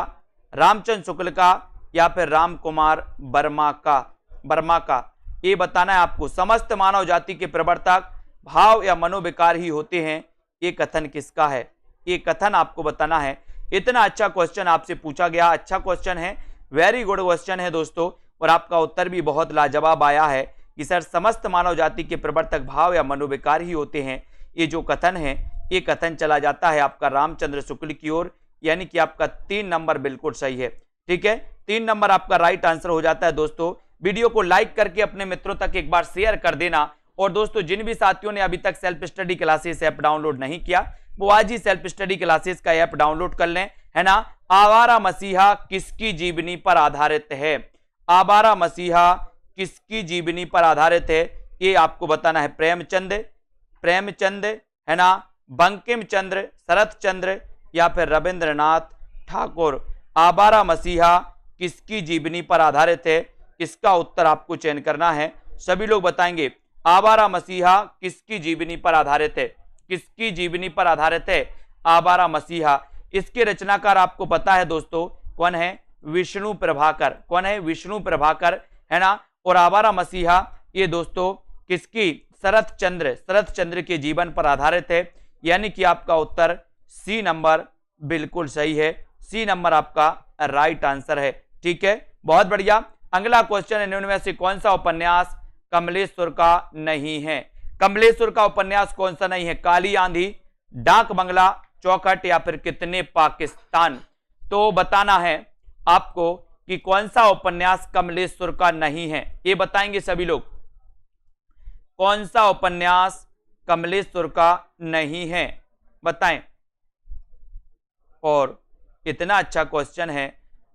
रामचंद्र शुक्ल का, या फिर राम कुमार वर्मा का? ये बताना है आपको। समस्त मानव जाति के प्रवर्तक भाव या मनोविकार ही होते हैं, ये कथन किसका है? ये कथन आपको बताना है। इतना अच्छा क्वेश्चन आपसे पूछा गया, अच्छा क्वेश्चन है, वेरी गुड क्वेश्चन है दोस्तों। और आपका उत्तर भी बहुत लाजवाब आया है कि सर समस्त मानव जाति के प्रवर्तक भाव या मनोविकार ही होते हैं। ये जो कथन है, ये कथन चला जाता है आपका रामचंद्र शुक्ल की ओर, यानी कि आपका 3 नंबर बिल्कुल सही है। ठीक है, 3 नंबर आपका राइट आंसर हो जाता है दोस्तों। वीडियो को लाइक करके अपने मित्रों तक एक बार शेयर कर देना। और दोस्तों जिन भी साथियों ने अभी तक self study classes app download नहीं किया, वो आज ही सेल्फ स्टडी क्लासेस का ऐप डाउनलोड कर लें, है ना। आवारा मसीहा किसकी जीवनी पर आधारित है? आवारा मसीहा किसकी जीवनी पर आधारित है, ये आपको बताना है। प्रेमचंद, है ना, बंकिम चंद्र, शरत चंद्र, या फिर रविंद्रनाथ ठाकुर? आवारा मसीहा किसकी जीवनी पर आधारित है, इसका उत्तर आपको चयन करना है। सभी लोग बताएंगे आवारा मसीहा किसकी जीवनी पर आधारित है? किसकी जीवनी पर आधारित है आवारा मसीहा? इसके रचनाकार आपको पता है दोस्तों कौन है? विष्णु प्रभाकर। कौन है? विष्णु प्रभाकर, है ना। और आवारा मसीहा ये दोस्तों किसकी? शरत चंद्र के जीवन पर आधारित है, यानी कि आपका उत्तर सी नंबर बिल्कुल सही है। सी नंबर आपका राइट आंसर है। ठीक है, बहुत बढ़िया। अगला क्वेश्चन है, निम्न में से कौन सा उपन्यास कमलेश्वर का नहीं है? कमलेश्वर का उपन्यास कौन सा नहीं है? काली आंधी, डाक बंगला, चौखट, या फिर कितने पाकिस्तान? तो बताना है आपको कि कौन सा उपन्यास कमलेश्वर का नहीं है, ये बताएंगे सभी लोग। कौन सा उपन्यास कमलेश्वर का नहीं है, बताएं। और इतना अच्छा क्वेश्चन है,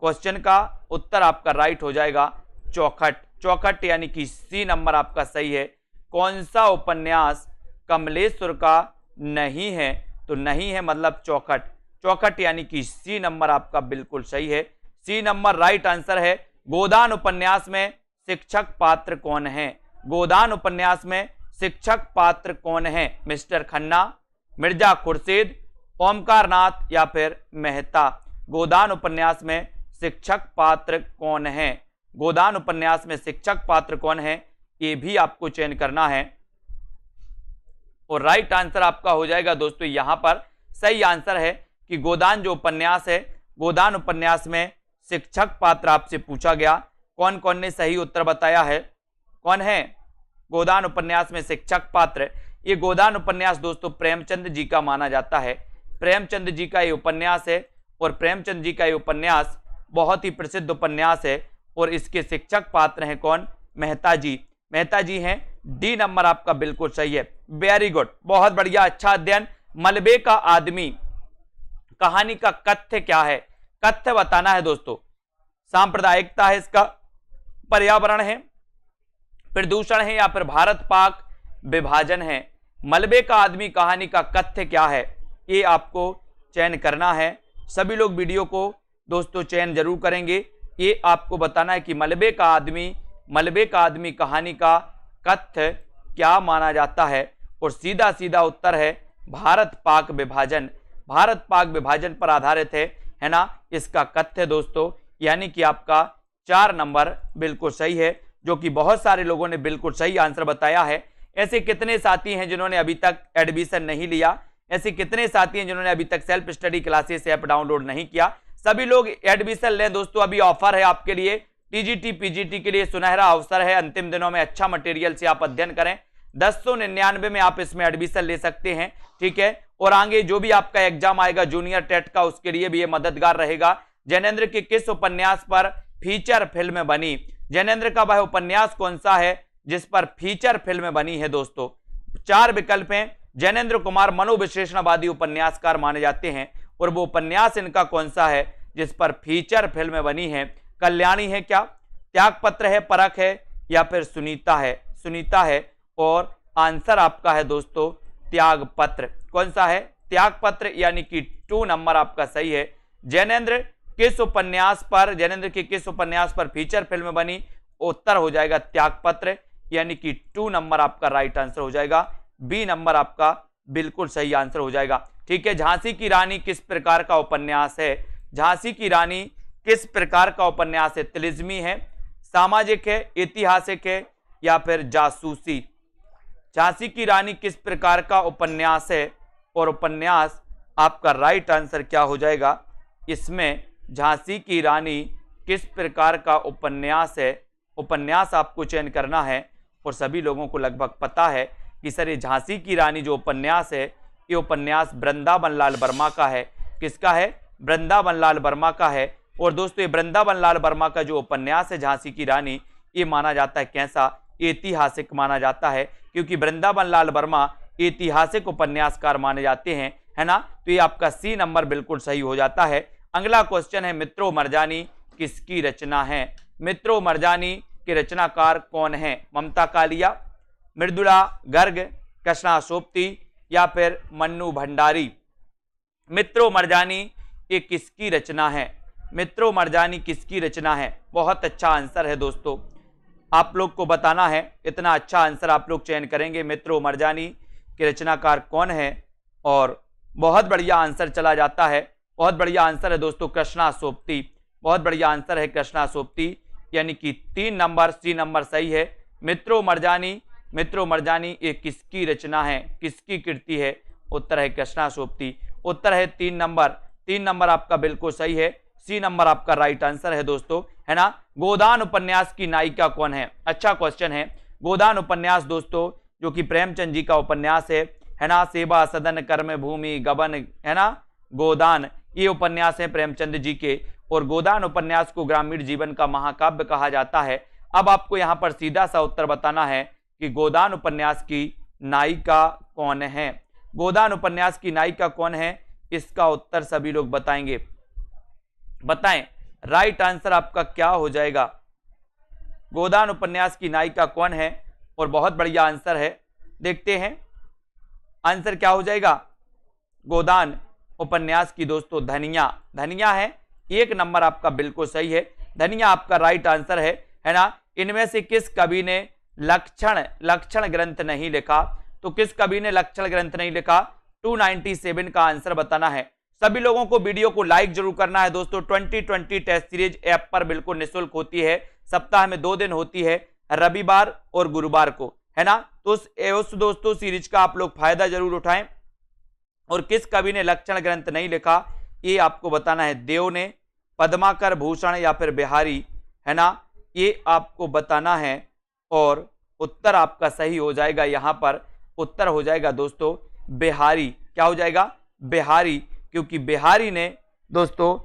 क्वेश्चन का उत्तर आपका राइट हो जाएगा चौखट, यानी कि सी नंबर आपका सही है। कौन सा उपन्यास कमलेश्वर का नहीं है? तो नहीं है मतलब चौखट, यानी कि सी नंबर आपका बिल्कुल सही है। सी नंबर राइट आंसर है। गोदान उपन्यास में शिक्षक पात्र कौन है? गोदान उपन्यास में शिक्षक पात्र कौन है? मिस्टर खन्ना, मिर्जा खुर्शीद, ओमकार नाथ, या फिर मेहता? गोदान उपन्यास में शिक्षक पात्र कौन है? गोदान उपन्यास में शिक्षक पात्र कौन है, ये भी आपको चयन करना है। और राइट आंसर आपका हो जाएगा दोस्तों यहां पर सही आंसर है कि गोदान जो उपन्यास है, गोदान उपन्यास में शिक्षक पात्र आपसे पूछा गया। कौन कौन ने सही उत्तर बताया है? कौन है गोदान उपन्यास में शिक्षक पात्र? ये गोदान उपन्यास दोस्तों प्रेमचंद जी का माना जाता है। प्रेमचंद जी का ये उपन्यास है, और प्रेमचंद जी का ये उपन्यास बहुत ही प्रसिद्ध उपन्यास है। और इसके शिक्षक पात्र हैं कौन? मेहता जी। मेहता जी हैं। डी नंबर आपका बिल्कुल सही है। वेरी गुड, बहुत बढ़िया, अच्छा अध्ययन। मलबे का आदमी कहानी का कथ्य क्या है? कथ्य बताना है दोस्तों। सांप्रदायिकता है इसका, पर्यावरण है, प्रदूषण है, या फिर भारत पाक विभाजन है? मलबे का आदमी कहानी का कथ्य क्या है, ये आपको चयन करना है। सभी लोग वीडियो को दोस्तों चयन जरूर करेंगे। ये आपको बताना है कि मलबे का आदमी कहानी का कथ्य क्या माना जाता है। और सीधा सीधा उत्तर है भारत पाक विभाजन। भारत पाक विभाजन पर आधारित है ना, इसका कथ्य दोस्तों, यानी कि आपका 4 नंबर बिल्कुल सही है, जो कि बहुत सारे लोगों ने बिल्कुल सही आंसर बताया है। ऐसे कितने साथी हैं जिन्होंने अभी तक एडमिशन नहीं लिया, ऐसे कितने साथी हैं जिन्होंने अभी तक self study classes app download नहीं किया? सभी लोग एडमिशन लें दोस्तों, अभी ऑफर है आपके लिए, टीजीटी पीजीटी के लिए सुनहरा अवसर है, अंतिम दिनों में अच्छा मटेरियल से आप अध्ययन करें, 1099 में आप इसमें एडमिशन ले सकते हैं, ठीक है। और आगे जो भी आपका एग्जाम आएगा जूनियर टेट का, उसके लिए भी ये मददगार रहेगा। जैनेंद्र के किस उपन्यास पर फीचर फिल्म बनी? जैनेंद्र का वह उपन्यास कौन सा है जिस पर फीचर फिल्म बनी है दोस्तों? 4 विकल्प हैं। जैनेंद्र कुमार मनोविश्लेषणवादी उपन्यासकार माने जाते हैं, और वो उपन्यास इनका कौन सा है जिस पर फीचर फिल्म बनी है? कल्याणी है क्या, त्यागपत्र है, परख है, या फिर सुनीता है? सुनीता है, और आंसर आपका है दोस्तों त्यागपत्र। कौन सा है? त्यागपत्र, यानी कि 2 नंबर आपका सही है। जैनेंद्र किस उपन्यास पर, जैनेंद्र के किस उपन्यास पर फीचर फिल्म बनी? उत्तर हो जाएगा त्यागपत्र, यानी कि 2 नंबर आपका राइट आंसर हो जाएगा। बी नंबर आपका बिल्कुल सही आंसर हो जाएगा, ठीक है। झांसी की रानी किस प्रकार का उपन्यास है? झांसी की रानी किस प्रकार का उपन्यास है? तिलिस्मी है, सामाजिक है, ऐतिहासिक है, या फिर जासूसी? झांसी की रानी किस प्रकार का उपन्यास है, और उपन्यास आपका राइट आंसर क्या हो जाएगा इसमें? झांसी की रानी किस प्रकार का उपन्यास है, उपन्यास आपको चयन करना है। और सभी लोगों को लगभग पता है कि सर ये झांसी की रानी जो उपन्यास है, ये उपन्यास वृंदावन लाल वर्मा का है। किसका है? वृंदावन लाल वर्मा का है। और दोस्तों ये वृंदावन लाल वर्मा का जो उपन्यास है झांसी की रानी, ये माना जाता है कैसा? ऐतिहासिक माना जाता है, क्योंकि वृंदावन लाल वर्मा ऐतिहासिक उपन्यासकार माने जाते हैं, है ना। तो ये आपका सी नंबर बिल्कुल सही हो जाता है। अगला क्वेश्चन है, मित्रों मरजानी किसकी रचना है? मित्रों मरजानी के रचनाकार कौन है? ममता कालिया, मृदुला गर्ग, कृष्णा सोपती, या फिर मन्नू भंडारी? मित्रों मरजानी ये किसकी रचना है? मित्रों मरजानी किसकी रचना है? बहुत अच्छा आंसर है दोस्तों, आप लोग को बताना है, इतना अच्छा आंसर आप लोग चयन करेंगे। मित्रों मरजानी के रचनाकार कौन है? और बहुत बढ़िया आंसर चला जाता है, बहुत बढ़िया आंसर है दोस्तों कृष्णा सोपती, बहुत बढ़िया आंसर है कृष्णा सोपती, यानी कि 3 नंबर सी नंबर सही है। मित्रों मरजानी, मित्रों मरजानी ये किसकी रचना है, किसकी कृति है? उत्तर है कृष्णा सोपती, उत्तर है 3 नंबर, 3 नंबर आपका बिल्कुल सही है, सी नंबर आपका राइट आंसर है दोस्तों, है ना। गोदान उपन्यास की नायिका कौन है? अच्छा क्वेश्चन है। गोदान उपन्यास दोस्तों जो कि प्रेमचंद जी का उपन्यास है ना। सेवा सदन कर्म भूमि गबन, है ना। गोदान ये उपन्यास है प्रेमचंद जी के, और गोदान उपन्यास को ग्रामीण जीवन का महाकाव्य कहा जाता है। अब आपको यहाँ पर सीधा सा उत्तर बताना है कि गोदान उपन्यास की नायिका कौन है? गोदान उपन्यास की नायिका कौन है? इसका उत्तर सभी लोग बताएंगे, बताएं राइट आंसर आपका क्या हो जाएगा? गोदान उपन्यास की नायिका कौन है? और बहुत बढ़िया आंसर है, देखते हैं आंसर क्या हो जाएगा। गोदान उपन्यास की दोस्तों धनिया, धनिया है, 1 नंबर आपका बिल्कुल सही है, धनिया आपका राइट आंसर है ना। इनमें से किस कवि ने लक्षण ग्रंथ नहीं लिखा? तो किस कवि ने लक्षण ग्रंथ नहीं लिखा? 297 का आंसर बताना है। सभी लोगों को वीडियो को लाइक जरूर करना है दोस्तों। 2020 टेस्ट सीरीज ऐप पर बिल्कुल निःशुल्क होती है, सप्ताह में 2 दिन होती है, रविवार और गुरुवार को, है ना। तो उस दोस्तों सीरीज का आप लोग फायदा जरूर उठाएं। और किस कवि ने लक्षण ग्रंथ नहीं लिखा ये आपको बताना है। देव ने, पद्माकर, भूषण, या फिर बिहारी, है ना, ये आपको बताना है। और उत्तर आपका सही हो जाएगा, यहां पर उत्तर हो जाएगा दोस्तों बिहारी। क्या हो जाएगा? बिहारी, क्योंकि बिहारी ने दोस्तों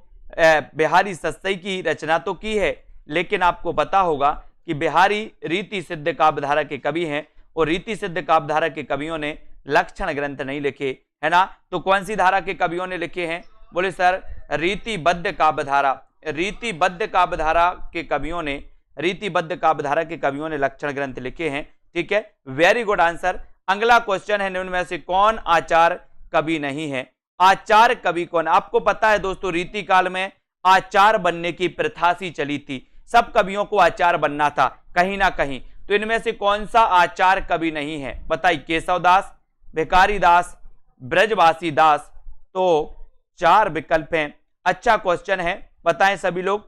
बिहारी सस्सई की रचना तो की है, लेकिन आपको पता होगा कि बिहारी रीति सिद्ध काव्यधारा के कवि हैं, और रीति सिद्ध काव्यधारा के कवियों ने लक्षण ग्रंथ नहीं लिखे, है ना। तो कौन सी धारा के कवियों ने लिखे हैं? बोले सर रीतिबद्ध काव्यधारा, रीतिबद्ध काव्यधारा के कवियों ने, रीतिबद्ध काव्यधारा के कवियों ने लक्षण ग्रंथ लिखे हैं, ठीक है। Very good answer. अगला क्वेश्चन है, निम्न में से कौन आचार कवि नहीं है? आचार कवि कौन? आपको पता है दोस्तों रीति काल में आचार बनने की प्रथा सी चली थी, सब कवियों को आचार बनना था कहीं ना कहीं। तो इनमें से कौन सा आचार कवि नहीं है? बताइए। केशव दास, भिखारी दास, ब्रजवासी दास, तो 4 विकल्प हैं। अच्छा क्वेश्चन है, बताएं सभी लोग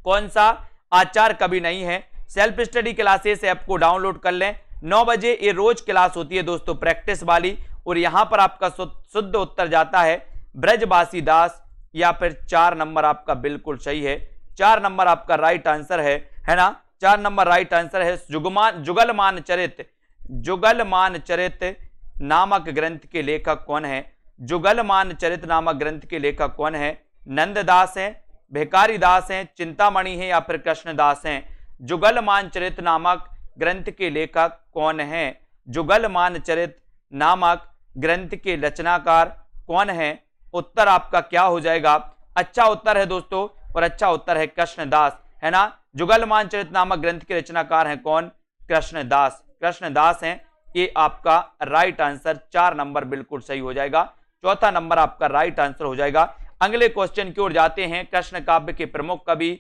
कौन सा आचार कभी नहीं है। सेल्फ स्टडी क्लासेस ऐप को डाउनलोड कर लें। 9 बजे ये रोज क्लास होती है दोस्तों, प्रैक्टिस वाली, और यहां पर आपका शुद्ध उत्तर जाता है ब्रजवासी दास, या फिर 4 नंबर आपका बिल्कुल सही है। 4 नंबर आपका राइट आंसर है ना। 4 नंबर राइट आंसर है। जुगलमान चरित नामक ग्रंथ के लेखक कौन है? जुगलमान चरित नामक ग्रंथ के लेखक कौन है? नंददास हैं, भिखारी दास हैं, चिंतामणि हैं, या फिर कृष्णदास हैं? जुगलमान चरित नामक ग्रंथ के लेखक कौन है? जुगलमान चरित नामक ग्रंथ के रचनाकार कौन है? उत्तर आपका क्या हो जाएगा? अच्छा उत्तर है दोस्तों, और अच्छा उत्तर है कृष्णदास, है ना। जुगलमान चरित नामक ग्रंथ के रचनाकार हैं कौन? कृष्णदास। कृष्णदास हैं, ये आपका राइट आंसर 4 नंबर बिल्कुल सही हो जाएगा। चौथा नंबर आपका राइट आंसर हो जाएगा। अगले क्वेश्चन की ओर जाते हैं। कृष्ण काव्य के प्रमुख कवि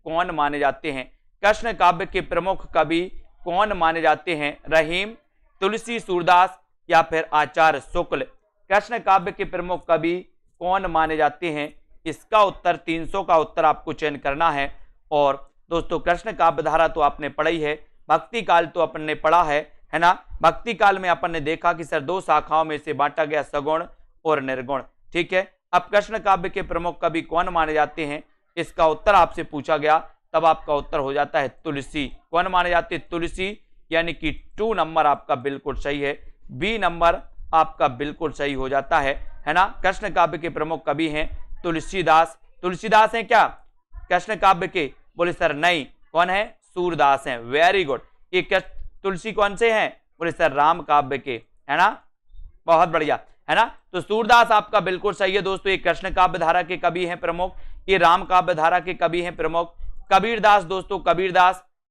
कौन माने जाते हैं? कृष्ण काव्य के प्रमुख कवि कौन माने जाते हैं? रहीम, तुलसी, सूरदास, या फिर आचार्य शुक्ल? कृष्ण काव्य के प्रमुख कवि कौन माने जाते हैं? इसका उत्तर 300 का उत्तर आपको चयन करना है। और दोस्तों कृष्ण काव्य धारा तो आपने पढ़ी है, भक्ति काल तो अपन ने पढ़ा है ना। भक्ति काल में अपन ने देखा कि सर 2 शाखाओं में से बांटा गया, सगुण और निर्गुण, ठीक है। अब कृष्ण काव्य के प्रमुख कवि कौन माने जाते हैं, इसका उत्तर आपसे पूछा गया, तब आपका उत्तर हो जाता है तुलसी। कौन माने जाते हैं? तुलसी, यानी कि 2 नंबर आपका बिल्कुल सही है। बी नंबर आपका बिल्कुल सही हो जाता है ना। कृष्ण काव्य के प्रमुख कवि हैं तुलसीदास। तुलसीदास हैं क्या कृष्ण काव्य के? बोले सर नहीं। कौन है? सूरदास हैं। Very good. ये तुलसी कौन से हैं? बोले सर राम काव्य के, है ना। बहुत बढ़िया, है ना। तो सूरदास आपका बिल्कुल सही है दोस्तों। ये कृष्ण काव्य धारा के कवि हैं प्रमुख, ये राम काव्य धारा के कवि हैं प्रमुख। कबीरदास दोस्तों,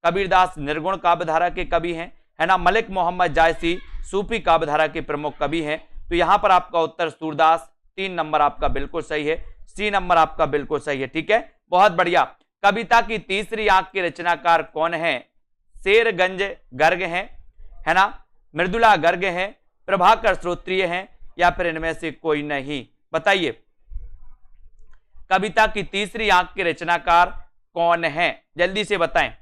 कबीरदास निर्गुण काव्य धारा के कवि हैं, है ना। मलिक मोहम्मद जायसी सूफी काव्य धारा के प्रमुख कवि हैं। तो यहां पर आपका उत्तर सूरदास, 3 नंबर आपका बिल्कुल सही है। सी नंबर आपका बिल्कुल सही है, ठीक है, बहुत बढ़िया। कविता की तीसरी आंख के रचनाकार कौन है? शेरगंज गर्ग हैं, है ना, मृदुला गर्ग हैं, प्रभाकर श्रोत्रिय हैं, या फिर इनमें से कोई नहीं? बताइए, कविता की तीसरी आंख के रचनाकार कौन है? जल्दी से बताएं,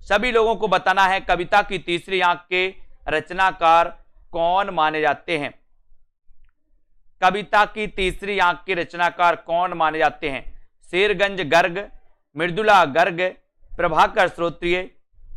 सभी लोगों को बताना है कविता की तीसरी आंख के रचनाकार कौन माने जाते हैं। कविता की तीसरी आंख के रचनाकार कौन माने जाते हैं? शेरगंज गर्ग, मृदुला गर्ग, प्रभाकर श्रोत्रिय,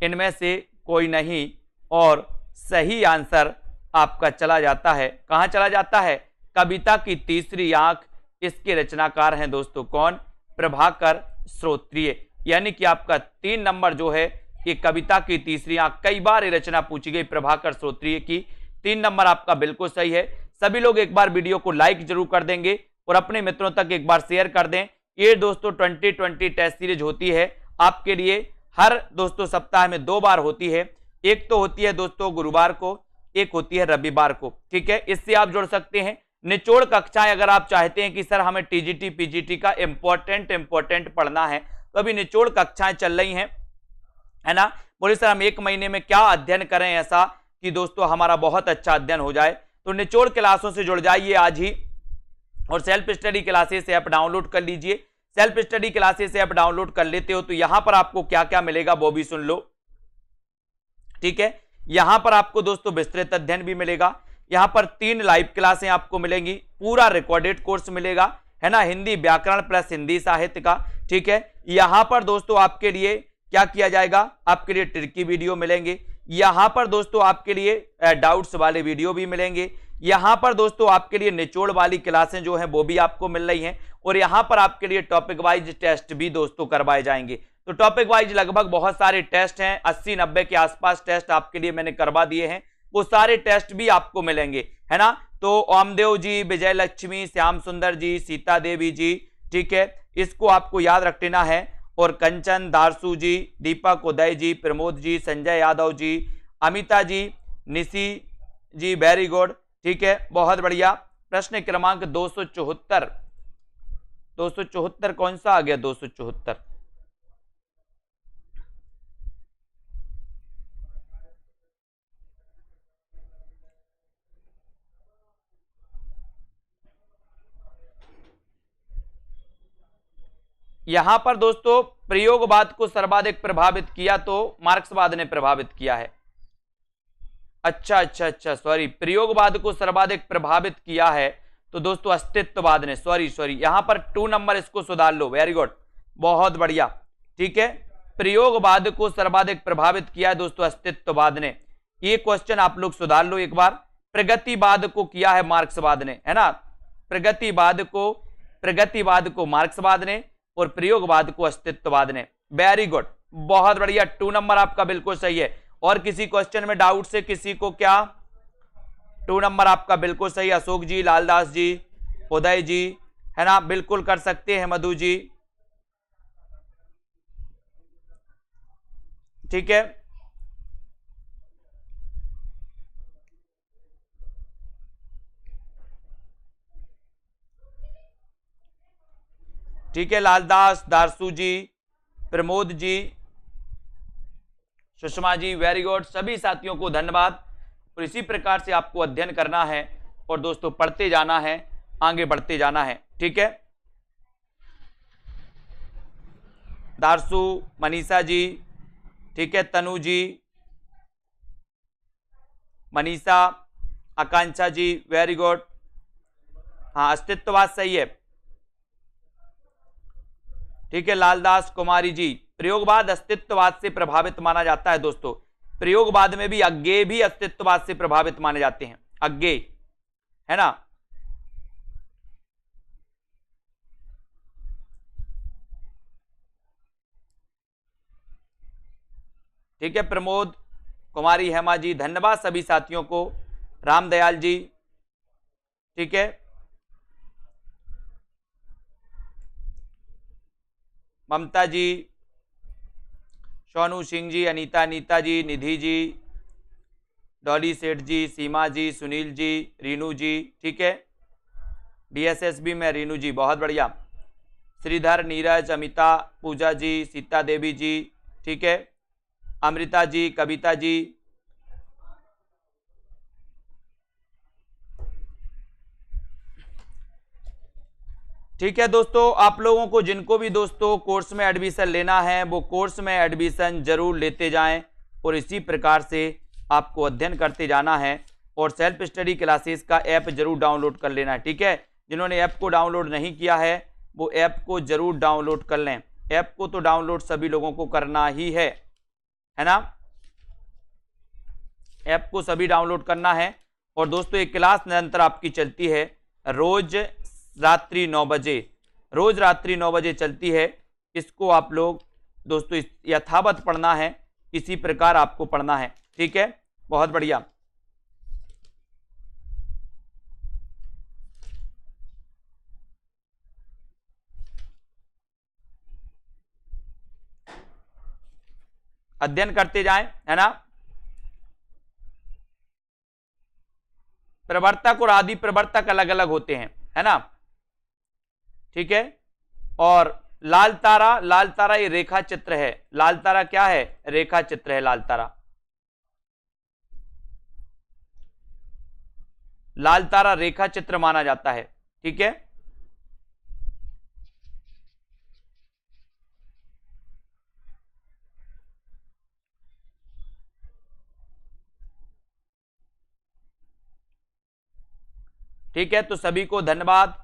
इनमें से कोई नहीं। और सही आंसर आपका चला जाता है, कहां चला जाता है? कविता की तीसरी आंख, इसके रचनाकार हैं दोस्तों कौन? प्रभाकर श्रोत्रिय। यानी कि आपका 3 नंबर जो है ये कविता की तीसरी आंख, कई बार ये रचना पूछी गई प्रभाकर श्रोत्रिय की। 3 नंबर आपका बिल्कुल सही है। सभी लोग एक बार वीडियो को लाइक जरूर कर देंगे और अपने मित्रों तक एक बार शेयर कर दें। ये दोस्तों 2020 टेस्ट सीरीज होती है आपके लिए, हर दोस्तों सप्ताह में 2 बार होती है। एक तो होती है दोस्तों गुरुवार को, एक होती है रविवार को, ठीक है। इससे आप जुड़ सकते हैं। निचोड़ कक्षाएं अगर आप चाहते हैं कि सर हमें टीजीटी पीजीटी का इंपॉर्टेंट पढ़ना है, तो अभी निचोड़ कक्षाएं चल रही हैं, है ना। बोले सर हम 1 महीने में क्या अध्ययन करें ऐसा कि दोस्तों हमारा बहुत अच्छा अध्ययन हो जाए? तो निचोड़ क्लासों से जुड़ जाइए आज ही, और self study classes app download कर लीजिए। Self study classes app download कर लेते हो तो यहां पर आपको क्या क्या मिलेगा वो भी सुन लो, ठीक है। यहां पर आपको दोस्तों विस्तृत अध्ययन भी मिलेगा। यहां पर 3 लाइव क्लासें आपको मिलेंगी, पूरा रिकॉर्डेड कोर्स मिलेगा, है ना, हिंदी व्याकरण प्लस हिंदी साहित्य का, ठीक है। यहां पर दोस्तों आपके लिए क्या किया जाएगा? आपके लिए ट्रिकी वीडियो मिलेंगे। यहां पर दोस्तों आपके लिए डाउट्स वाले वीडियो भी मिलेंगे। यहां पर दोस्तों आपके लिए निचोड़ वाली क्लासें जो हैं वो भी आपको मिल रही हैं, और यहां पर आपके लिए टॉपिक वाइज टेस्ट भी दोस्तों करवाए जाएंगे। तो टॉपिक वाइज लगभग बहुत सारे टेस्ट हैं, 80-90 के आसपास टेस्ट आपके लिए मैंने करवा दिए हैं, वो सारे टेस्ट भी आपको मिलेंगे, है ना। तो ओमदेव जी, विजय लक्ष्मी, श्याम सुंदर जी, सीता देवी जी, ठीक है, इसको आपको याद रखना है। और कंचन, दारसू जी, दीपक उदय जी, प्रमोद जी, संजय यादव जी, अमिता जी, निशी जी, वेरी गुड, ठीक है, बहुत बढ़िया। प्रश्न क्रमांक 274 कौन सा आ गया? 274, यहां पर दोस्तों प्रयोगवाद को सर्वाधिक प्रभावित किया तो मार्क्सवाद ने प्रभावित किया है। अच्छा, सॉरी, प्रयोगवाद को सर्वाधिक प्रभावित किया है तो दोस्तों अस्तित्ववाद ने, सॉरी यहां पर 2 नंबर इसको सुधार लो, वेरी गुड, बहुत बढ़िया। ठीक है, प्रयोगवाद को सर्वाधिक प्रभावित किया है दोस्तों अस्तित्ववाद ने। ये क्वेश्चन आप लोग सुधार लो एक बार। प्रगतिवाद को किया है मार्क्सवाद ने, है ना, प्रगतिवाद को मार्क्सवाद ने और प्रयोगवाद को अस्तित्ववाद ने। वेरी गुड, बहुत बढ़िया, 2 नंबर आपका बिल्कुल सही है। और किसी क्वेश्चन में डाउट से किसी को क्या? 2 नंबर आपका बिल्कुल सही। अशोक जी, लालदास जी, उदय जी, है ना, बिल्कुल कर सकते हैं, मधु जी। ठीक है, ठीक है, लालदास, दारसू जी, प्रमोद जी, सुषमा जी, वेरी गुड, सभी साथियों को धन्यवाद। और इसी प्रकार से आपको अध्ययन करना है और दोस्तों पढ़ते जाना है, आगे बढ़ते जाना है। ठीक है, दारसू, मनीषा जी, ठीक है, तनु जी, मनीषा, आकांक्षा जी, वेरी गुड। हाँ, अस्तित्ववाद सही है। ठीक है, लालदास, कुमारी जी, प्रयोगवाद अस्तित्ववाद से प्रभावित माना जाता है दोस्तों। प्रयोगवाद में भी अज्ञेय भी अस्तित्ववाद से प्रभावित माने जाते हैं, अज्ञेय, है ना। ठीक है, प्रमोद, कुमारी, हेमा जी, धन्यवाद सभी साथियों को, रामदयाल जी, ठीक है, ममता जी, सोनू सिंह जी, अनीता जी, निधि जी, डॉली सेठ जी, सीमा जी, सुनील जी, रीनू जी, ठीक है, डीएसएसबी में रीनू जी, बहुत बढ़िया, श्रीधर, नीरज, अमिता, पूजा जी, सीता देवी जी, ठीक है, अमृता जी, कविता जी, ठीक है दोस्तों। आप लोगों को जिनको भी दोस्तों कोर्स में एडमिशन लेना है वो कोर्स में एडमिशन जरूर लेते जाएं और इसी प्रकार से आपको अध्ययन करते जाना है और सेल्फ स्टडी क्लासेस का ऐप जरूर डाउनलोड कर लेना है। ठीक है, जिन्होंने ऐप को डाउनलोड नहीं किया है वो ऐप को जरूर डाउनलोड कर लें। ऐप को तो डाउनलोड सभी लोगों को करना ही है ना, ऐप को सभी डाउनलोड करना है। और दोस्तों एक क्लास निरंतर आपकी चलती है, रोज रात्रि 9 बजे, रोज रात्रि 9 बजे चलती है। इसको आप लोग दोस्तों यथावत पढ़ना है, इसी प्रकार आपको पढ़ना है। ठीक है, बहुत बढ़िया। अध्ययन करते जाएं, है ना। प्रवर्तक और आदि प्रवर्तक अलग अलग होते हैं, है ना। ठीक है, और लाल तारा ये रेखा चित्र है। लाल तारा क्या है? रेखा चित्र है लाल तारा। लाल तारा रेखा चित्र माना जाता है। ठीक है, ठीक है, तो सभी को धन्यवाद।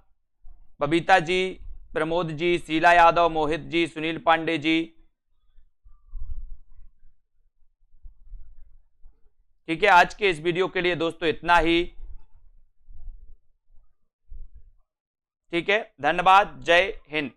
बबीता जी, प्रमोद जी, शीला यादव, मोहित जी, सुनील पांडे जी, ठीक है। आज के इस वीडियो के लिए दोस्तों इतना ही। ठीक है, धन्यवाद, जय हिंद।